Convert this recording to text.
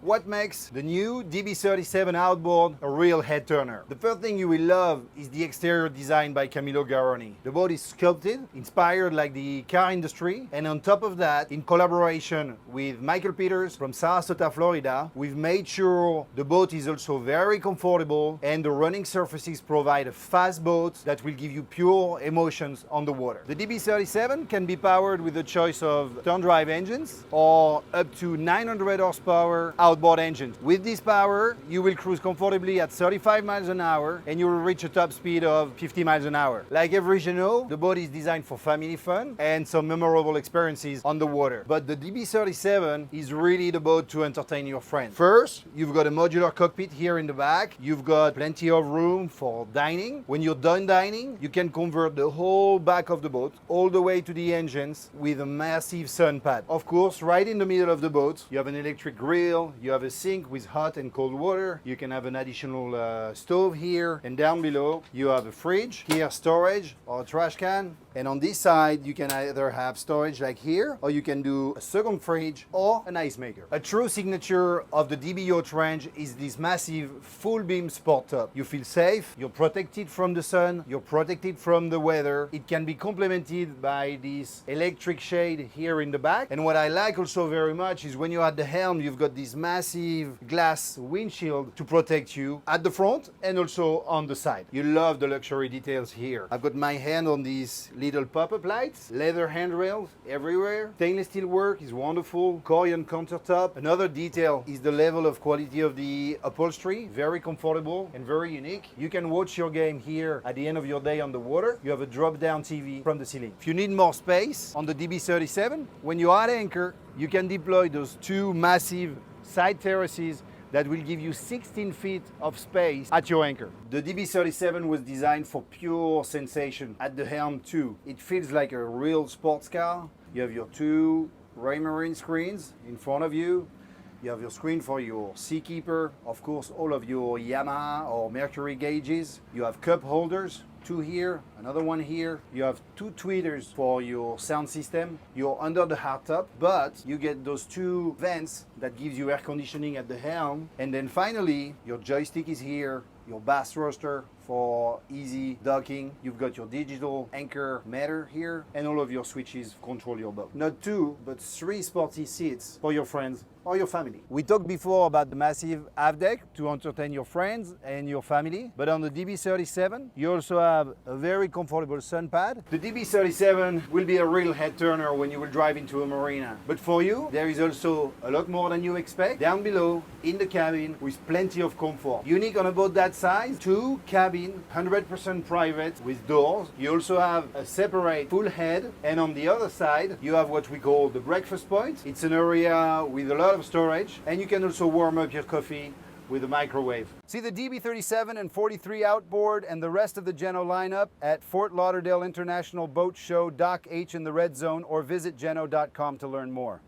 What makes the new DB37 outboard a real head turner? The first thing you will love is the exterior design by Camillo Garroni. The boat is sculpted, inspired like the car industry, and on top of that, in collaboration with Michael Peters from Sarasota, Florida, we've made sure the boat is also very comfortable and the running surfaces provide a fast boat that will give you pure emotions on the water. The DB37 can be powered with a choice of turn drive engines or up to 900 horsepower outboard engines. With this power, you will cruise comfortably at 35 miles an hour and you will reach a top speed of 50 miles an hour. Like every Jeanneau, the boat is designed for family fun and some memorable experiences on the water. But the DB37 is really the boat to entertain your friends. First, you've got a modular cockpit here in the back. You've got plenty of room for dining. When you're done dining, you can convert the whole back of the boat all the way to the engines with a massive sun pad. Of course, right in the middle of the boat, you have an electric grill, you have a sink with hot and cold water, you can have an additional stove here, and down below you have a fridge, here storage or a trash can, and on this side you can either have storage like here, or you can do a second fridge or an ice maker. A true signature of the DB Yacht range is this massive full beam sport top. You feel safe, you're protected from the sun, you're protected from the weather. It can be complemented by this electric shade here in the back, and what I like also very much is when you're at the helm, you've got this massive glass windshield to protect you at the front and also on the side. You love the luxury details here. I've got my hand on these little pop-up lights, leather handrails everywhere. Stainless steel work is wonderful, Corian countertop. Another detail is the level of quality of the upholstery, very comfortable and very unique. You can watch your game here at the end of your day on the water. You have a drop-down TV from the ceiling. If you need more space on the DB37, when you're at anchor, you can deploy those two massive side terraces that will give you 16 feet of space at your anchor. The DB37 was designed for pure sensation at the helm too. It feels like a real sports car. You have your two Raymarine screens in front of you. You have your screen for your Seakeeper, of course all of your Yamaha or Mercury gauges. You have cup holders, two here, another one here. You have two tweeters for your sound system. You're under the hardtop, but you get those two vents that gives you air conditioning at the helm. And then finally, your joystick is here, your bass roster for easy docking. You've got your digital anchor meter here, and all of your switches control your boat. Not two, but three sporty seats for your friends or your family. We talked before about the massive aft deck to entertain your friends and your family, but on the DB37, you also have a very comfortable sun pad. The DB37 will be a real head turner when you will drive into a marina. But for you, there is also a lot more than you expect. Down below, in the cabin, with plenty of comfort. Unique on a boat that size, two cabin, 100% private with doors. You also have a separate full head, and on the other side, you have what we call the breakfast point. It's an area with a lot of storage, and you can also warm up your coffee with a microwave. See the DB37 and 43 outboard and the rest of the Jeanneau lineup at Fort Lauderdale International Boat Show, Dock H in the Red Zone, or visit jeanneau.com to learn more.